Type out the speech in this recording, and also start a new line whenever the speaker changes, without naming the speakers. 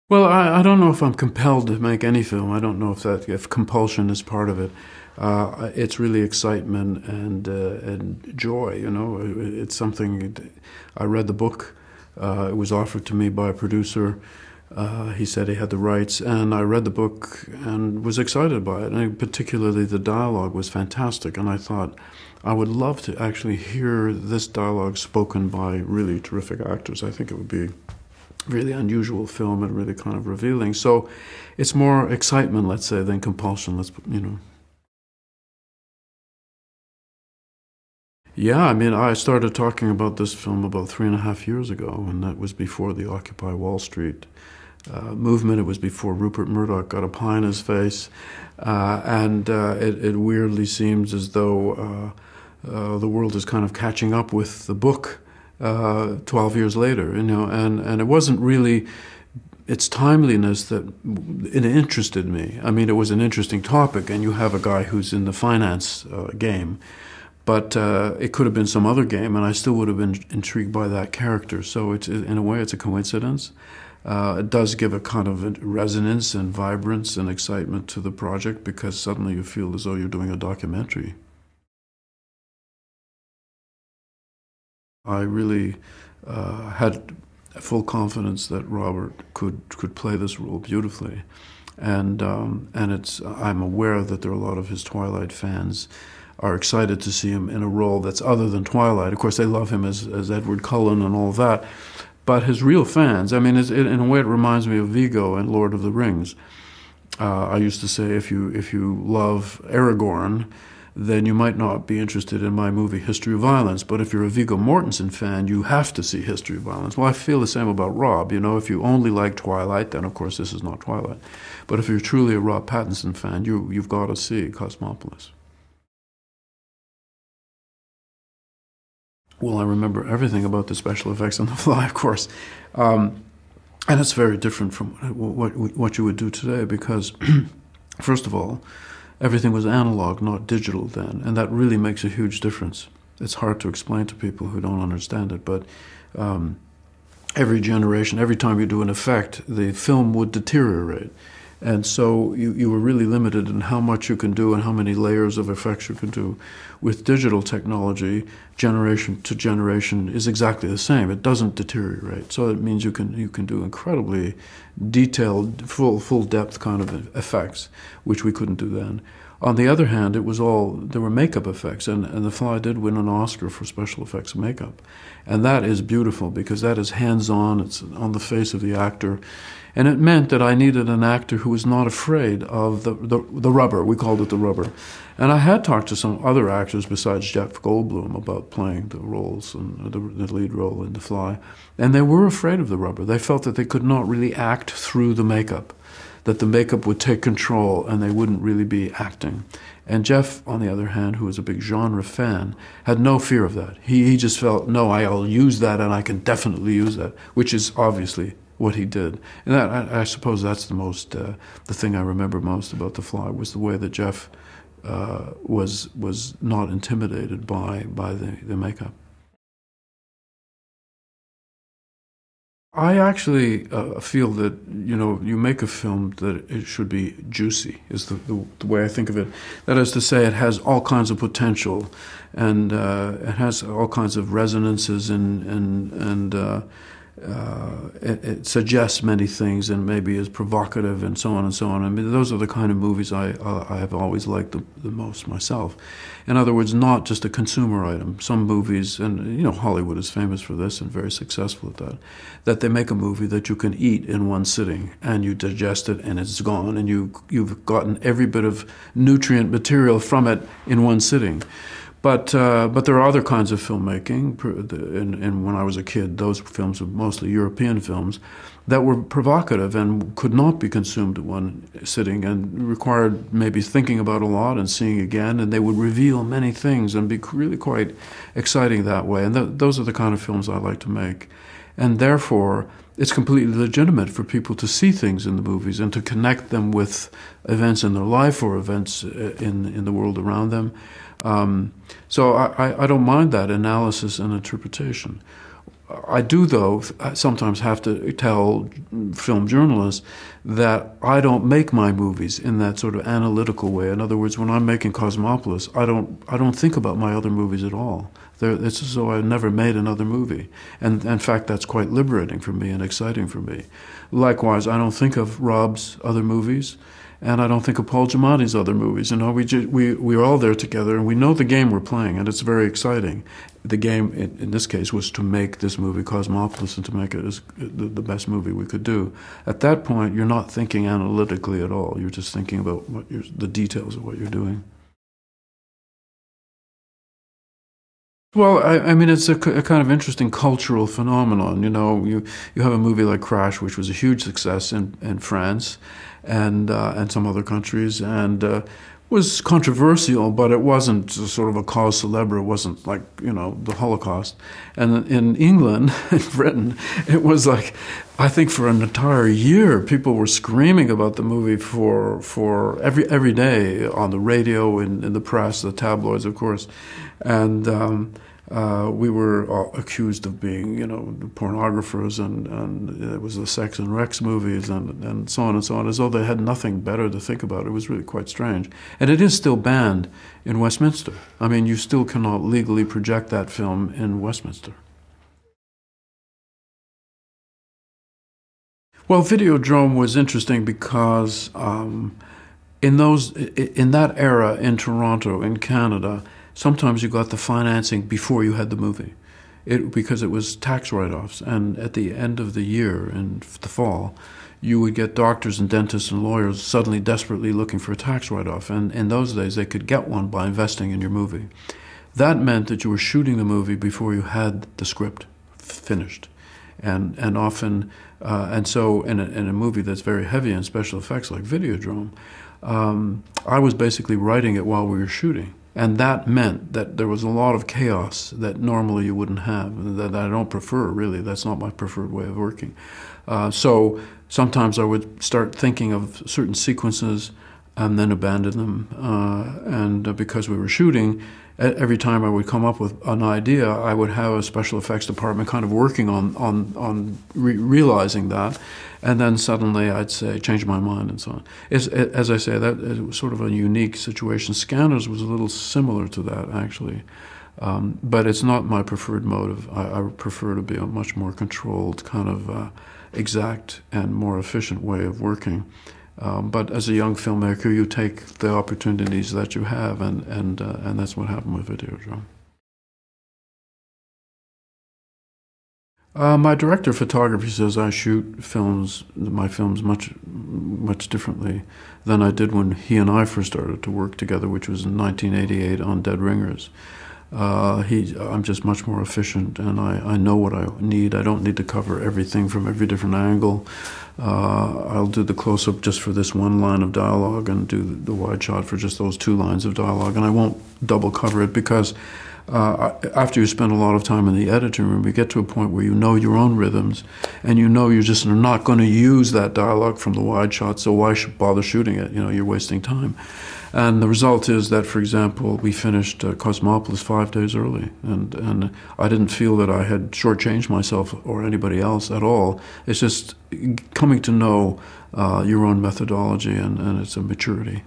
Well, I don't know if I'm compelled to make any film. I don't know if compulsion is part of it. It's really excitement and joy. It's something. I read the book. It was offered to me by a producer. He said he had the rights, and I read the book and was excited by it. And particularly the dialogue was fantastic. And I thought I would love to actually hear this dialogue spoken by really terrific actors. I think it would be really unusual film and really kind of revealing. So it's more excitement, let's say, than compulsion. Yeah, I mean, I started talking about this film about 3.5 years ago, and that was before the Occupy Wall Street movement. It was before Rupert Murdoch got a pie in his face, and it weirdly seems as though the world is kind of catching up with the book 12 years later, and it wasn't really its timeliness that it interested me. I mean, it was an interesting topic, and you have a guy who's in the finance game, but it could have been some other game, and I still would have been intrigued by that character. So it's, in a way, it's a coincidence. It does give a kind of resonance and vibrance and excitement to the project because suddenly you feel as though you're doing a documentary. I really had full confidence that Robert could play this role beautifully, and I'm aware that there are a lot of his Twilight fans are excited to see him in a role that's other than Twilight. Of course, they love him as Edward Cullen and all that, but his real fans, I mean, in a way, it reminds me of Vigo and Lord of the Rings. I used to say if you love Aragorn, then you might not be interested in my movie History of Violence. But if you're a Viggo Mortensen fan, you have to see History of Violence. Well, I feel the same about Rob. If you only like Twilight, then of course this is not Twilight. But if you're truly a Rob Pattinson fan, you've got to see Cosmopolis. Well, I remember everything about the special effects on The Fly, of course. And it's very different from what you would do today because, first of all, everything was analog, not digital then, and that really makes a huge difference. It's hard to explain to people who don't understand it, but every generation, every time you do an effect, the film would deteriorate. And so you were really limited in how much you can do and how many layers of effects you can do. With digital technology, generation to generation is exactly the same. It doesn't deteriorate. So it means you can do incredibly detailed, full depth kind of effects, which we couldn't do then. On the other hand, there were makeup effects, and The Fly did win an Oscar for special effects makeup. And that is beautiful because that is hands-on, it's on the face of the actor. And it meant that I needed an actor who was not afraid of the rubber. We called it the rubber. And I had talked to some other actors besides Jeff Goldblum about playing the roles, and the lead role in The Fly. And they were afraid of the rubber. They felt that they could not really act through the makeup, that the makeup would take control and they wouldn't really be acting. And Jeff, on the other hand, who was a big genre fan, had no fear of that. He just felt, no, I'll use that and I can definitely use that, which is obviously what he did. And I suppose that's the thing I remember most about The Fly was the way that Jeff was not intimidated by the makeup. I actually feel that you make a film that it should be juicy is the way I think of it. That is to say, it has all kinds of potential, and it has all kinds of resonances, and it suggests many things, and maybe is provocative, and so on and so on. I mean, those are the kind of movies I have always liked the most myself. In other words, not just a consumer item. Some movies, and Hollywood is famous for this and very successful at that they make a movie that you can eat in one sitting, and you digest it, and it's gone, and you've gotten every bit of nutrient material from it in one sitting. But there are other kinds of filmmaking, and when I was a kid, those films were mostly European films, that were provocative and could not be consumed at one sitting and required maybe thinking about a lot and seeing again, and they would reveal many things and be really quite exciting that way. And those are the kind of films I like to make. And therefore, it's completely legitimate for people to see things in the movies and to connect them with events in their life or events in the world around them. So I don't mind that analysis and interpretation. I do, though, sometimes have to tell film journalists that I don't make my movies in that sort of analytical way. In other words, when I'm making Cosmopolis, I don't think about my other movies at all. It's as though I never made another movie. And in fact, that's quite liberating for me and exciting for me. Likewise, I don't think of Rob's other movies, and I don't think of Paul Giamatti's other movies. You know, we're all there together, and we know the game we're playing, and it's very exciting. The game, in this case, was to make this movie Cosmopolis and to make it as the best movie we could do. At that point, you're not thinking analytically at all. You're just thinking about the details of what you're doing. Well, I mean, it's a kind of interesting cultural phenomenon. You know, you have a movie like Crash, which was a huge success in France and some other countries, and was controversial, but it wasn't sort of a cause célèbre. It wasn't like, you know, the Holocaust. And in England, in Britain, it was like, I think for an entire year, people were screaming about the movie for every day on the radio, in the press, the tabloids, of course, and we were accused of being, you know, pornographers, and it was the Sex and Rex movies, and so on, as though they had nothing better to think about. It was really quite strange. And it is still banned in Westminster. I mean, you still cannot legally project that film in Westminster. Well, Videodrome was interesting because in that era in Toronto, in Canada, sometimes you got the financing before you had the movie, because it was tax write-offs. And at the end of the year, in the fall, you would get doctors and dentists and lawyers suddenly desperately looking for a tax write-off. And in those days, they could get one by investing in your movie. That meant that you were shooting the movie before you had the script finished. And often, and so in a movie that's very heavy in special effects like Videodrome, I was basically writing it while we were shooting. And that meant that there was a lot of chaos that normally you wouldn't have, that I don't prefer, really. That's not my preferred way of working. So sometimes I would start thinking of certain sequences and then abandon them. And because we were shooting, every time I would come up with an idea, I would have a special effects department kind of working on realizing that, and then suddenly I'd say, change my mind, and so on. As I say, that it was sort of a unique situation. Scanners was a little similar to that, actually, but it's not my preferred mode. I prefer to be a much more controlled, kind of exact and more efficient way of working. But as a young filmmaker, you take the opportunities that you have, and that's what happened with Videodrome. My director of photography says I shoot my films much differently than I did when he and I first started to work together, which was in 1988 on Dead Ringers. I'm just much more efficient, and I know what I need. I don't need to cover everything from every different angle. I'll do the close-up just for this one line of dialogue and do the wide shot for just those two lines of dialogue, and I won't double cover it because after you spend a lot of time in the editing room, you get to a point where you know your own rhythms, and you know you're just not going to use that dialogue from the wide shot, so why bother shooting it? You know, you're wasting time. And the result is that, for example, we finished Cosmopolis 5 days early, and I didn't feel that I had shortchanged myself or anybody else at all. It's just coming to know your own methodology, and it's a maturity.